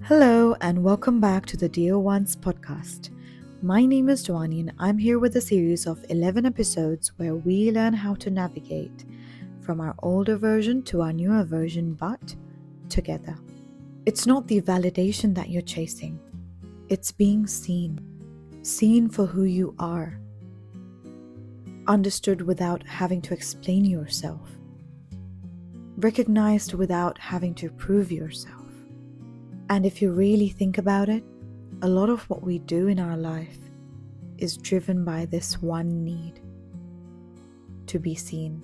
Hello, and welcome back to the Dear Ones podcast. My name is Dwani, and I'm here with a series of 11 episodes where we learn how to navigate from our older version to our newer version, but together. It's not the validation that you're chasing, it's being seen for who you are, understood without having to explain yourself, recognized without having to prove yourself. And if you really think about it, a lot of what we do in our life is driven by this one need: to be seen,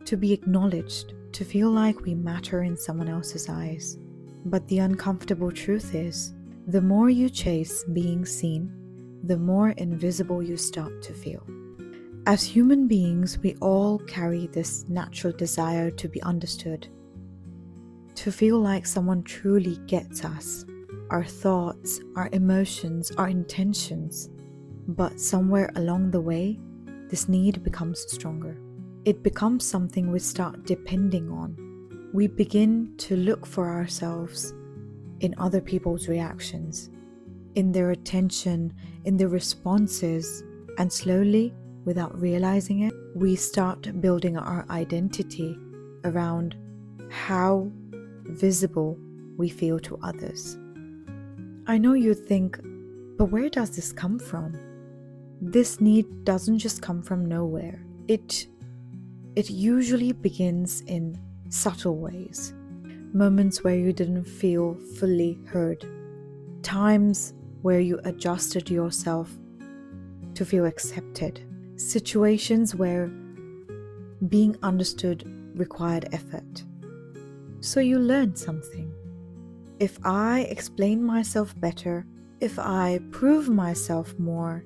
to be acknowledged, to feel like we matter in someone else's eyes. But the uncomfortable truth is, the more you chase being seen, the more invisible you start to feel. As human beings, we all carry this natural desire to be understood, to feel like someone truly gets us, our thoughts, our emotions, our intentions. But somewhere along the way, this need becomes stronger. It becomes something we start depending on. We begin to look for ourselves in other people's reactions, in their attention, in their responses, and slowly, without realizing it, we start building our identity around how visible we feel to others. I know you think, but where does this come from? This need doesn't just come from nowhere. It usually begins in subtle ways. Moments where you didn't feel fully heard. Times where you adjusted yourself to feel accepted. Situations where being understood required effort. So you learn something. If I explain myself better, if I prove myself more,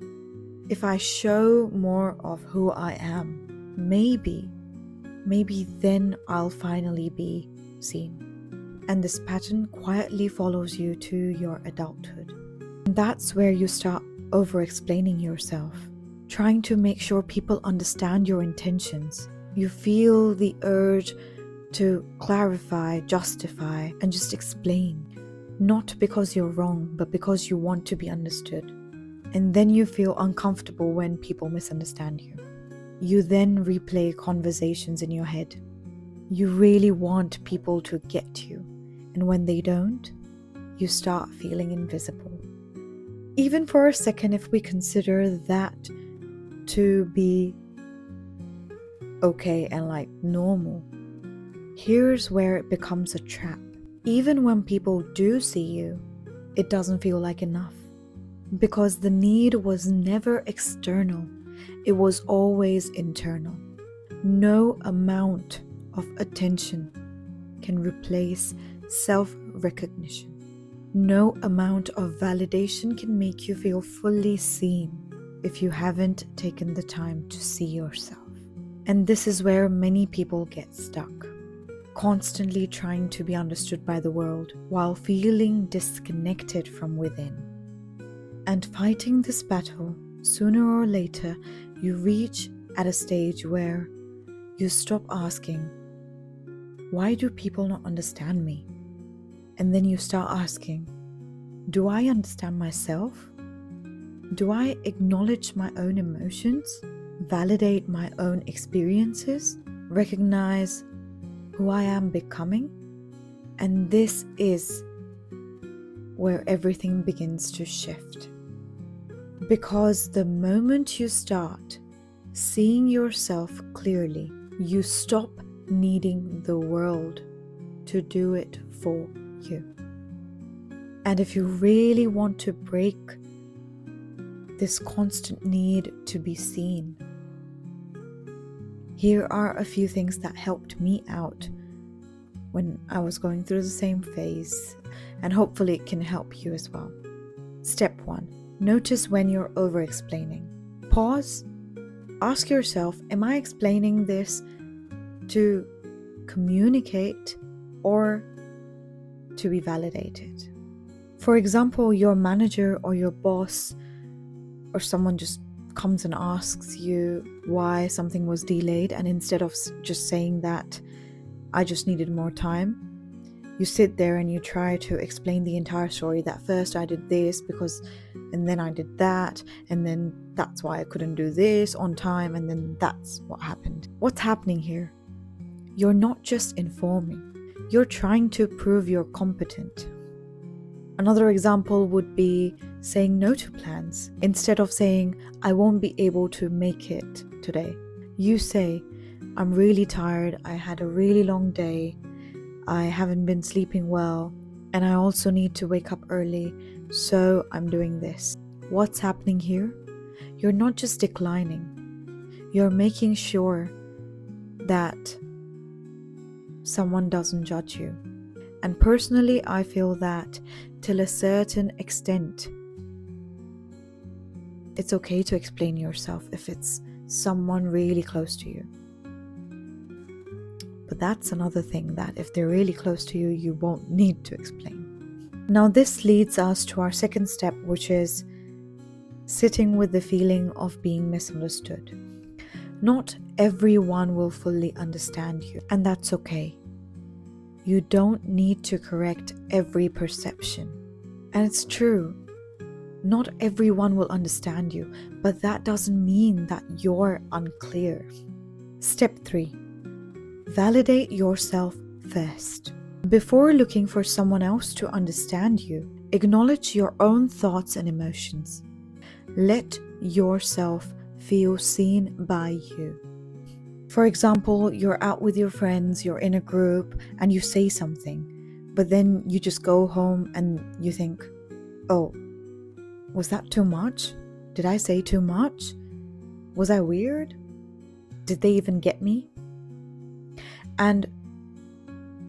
if I show more of who I am, maybe then I'll finally be seen. And this pattern quietly follows you to your adulthood. And that's where you start over-explaining yourself, trying to make sure people understand your intentions. You feel the urge to clarify, justify, and just explain. Not because you're wrong, but because you want to be understood. And then you feel uncomfortable when people misunderstand you. You then replay conversations in your head. You really want people to get you. And when they don't, you start feeling invisible. Even for a second, if we consider that to be okay and like normal, here's where it becomes a trap. Even when people do see you, it doesn't feel like enough. Because the need was never external, it was always internal. No amount of attention can replace self-recognition. No amount of validation can make you feel fully seen if you haven't taken the time to see yourself. And this is where many people get stuck, constantly trying to be understood by the world while feeling disconnected from within. And fighting this battle, sooner or later, you reach at a stage where you stop asking, why do people not understand me? And then you start asking, do I understand myself? Do I acknowledge my own emotions? Validate my own experiences? Recognize who I am becoming? And this is where everything begins to shift. Because the moment you start seeing yourself clearly, you stop needing the world to do it for you. And if you really want to break this constant need to be seen, here are a few things that helped me out when I was going through the same phase, and hopefully it can help you as well. Step 1. Notice when you're over-explaining. Pause. Ask yourself, am I explaining this to communicate or to be validated? For example, your manager or your boss or someone just comes and asks you why something was delayed, and instead of just saying that I just needed more time, You sit there and you try to explain the entire story, that first I did this because, and then I did that, and then that's why I couldn't do this on time, and then that's what happened. What's happening here? You're not just informing, you're trying to prove you're competent. Another example would be saying no to plans. Instead of saying, I won't be able to make it today, you say, I'm really tired, I had a really long day, I haven't been sleeping well, and I also need to wake up early, so I'm doing this. What's happening here? You're not just declining, you're making sure that someone doesn't judge you. And personally, I feel that till a certain extent, it's okay to explain yourself if it's someone really close to you. But that's another thing, that if they're really close to you, you won't need to explain. Now this leads us to our second step, which is sitting with the feeling of being misunderstood. Not everyone will fully understand you, and that's okay. You don't need to correct every perception. And it's true, not everyone will understand you, but that doesn't mean that you're unclear. Step 3. Validate yourself first. Before looking for someone else to understand you, acknowledge your own thoughts and emotions. Let yourself feel seen by you. For example, you're out with your friends, you're in a group, and you say something, but then you just go home and you think, oh, was that too much? Did I say too much? Was I weird? Did they even get me? And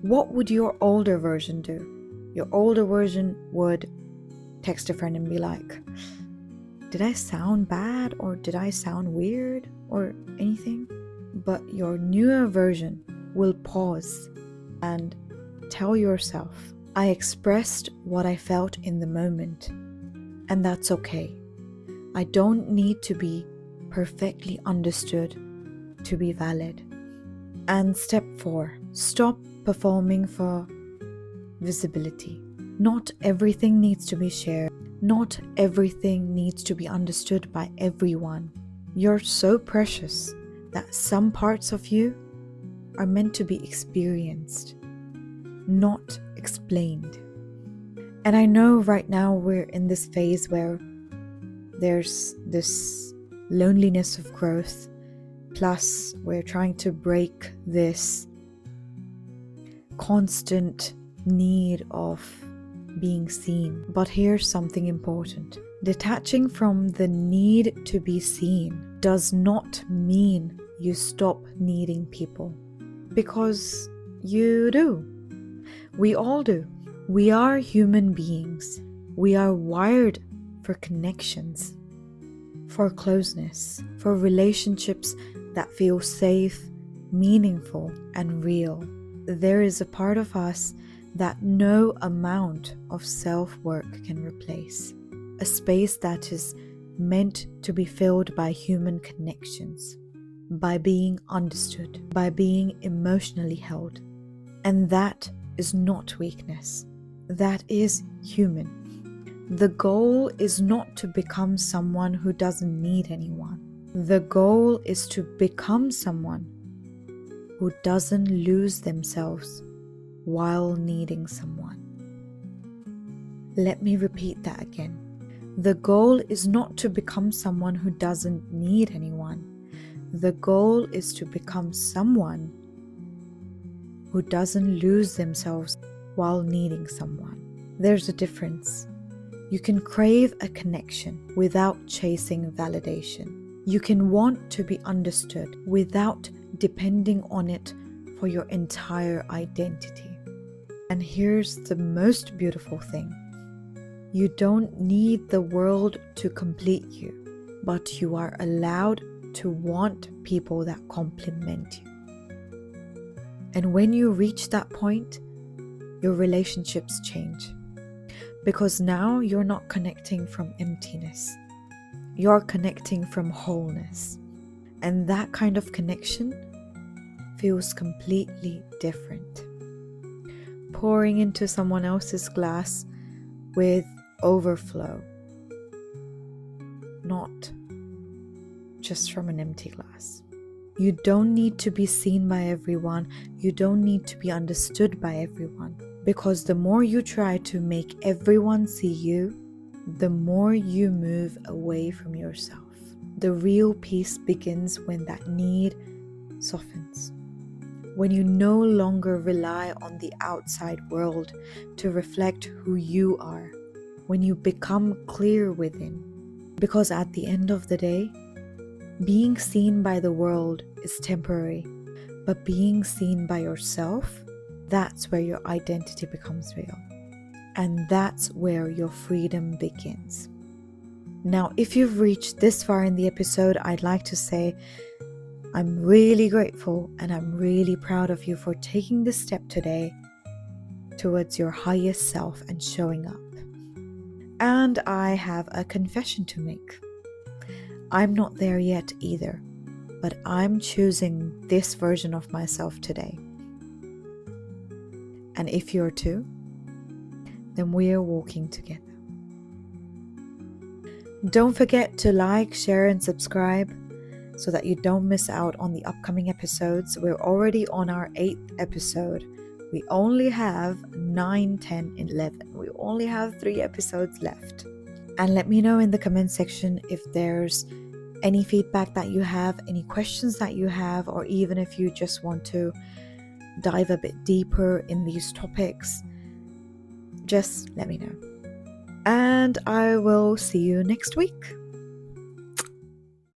what would your older version do? Your older version would text a friend and be like, did I sound bad, or did I sound weird or anything? But your newer version will pause and tell yourself, I expressed what I felt in the moment, and that's okay. I don't need to be perfectly understood to be valid. And step 4, stop performing for visibility. Not everything needs to be shared. Not everything needs to be understood by everyone. You're so precious that some parts of you are meant to be experienced, not explained. And I know right now we're in this phase where there's this loneliness of growth, plus we're trying to break this constant need of being seen. But here's something important. Detaching from the need to be seen does not mean you stop needing people, because you do. We all do. We are human beings. We are wired for connections, for closeness, for relationships that feel safe, meaningful, and real. There is a part of us that no amount of self-work can replace. A space that is meant to be filled by human connections, by being understood, by being emotionally held. And that is not weakness. That is human. The goal is not to become someone who doesn't need anyone. The goal is to become someone who doesn't lose themselves while needing someone. Let me repeat that again. The goal is not to become someone who doesn't need anyone. The goal is to become someone who doesn't lose themselves while needing someone. There's a difference. You can crave a connection without chasing validation. You can want to be understood without depending on it for your entire identity. And here's the most beautiful thing. You don't need the world to complete you, but you are allowed to want people that complement you. And when you reach that point, your relationships change. Because now you're not connecting from emptiness. You're connecting from wholeness. And that kind of connection feels completely different. pouring into someone else's glass with overflow, not just from an empty glass. You don't need to be seen by everyone. You don't need to be understood by everyone. Because the more you try to make everyone see you, the more you move away from yourself. The real peace begins when that need softens. When you no longer rely on the outside world to reflect who you are. When you become clear within. Because at the end of the day, being seen by the world is temporary, but being seen by yourself, that's where your identity becomes real. And that's where your freedom begins. Now, if you've reached this far in the episode, I'd like to say I'm really grateful and I'm really proud of you for taking this step today towards your highest self and showing up. And I have a confession to make. I'm not there yet either, but I'm choosing this version of myself today. And if you're too, then we are walking together. Don't forget to like, share, and subscribe so that you don't miss out on the upcoming episodes. We're already on our 8th episode. We only have 9, 10, 11. We only have 3 episodes left. And let me know in the comment section if there's any feedback that you have, any questions that you have, or even if you just want to dive a bit deeper in these topics. Just let me know. And I will see you next week.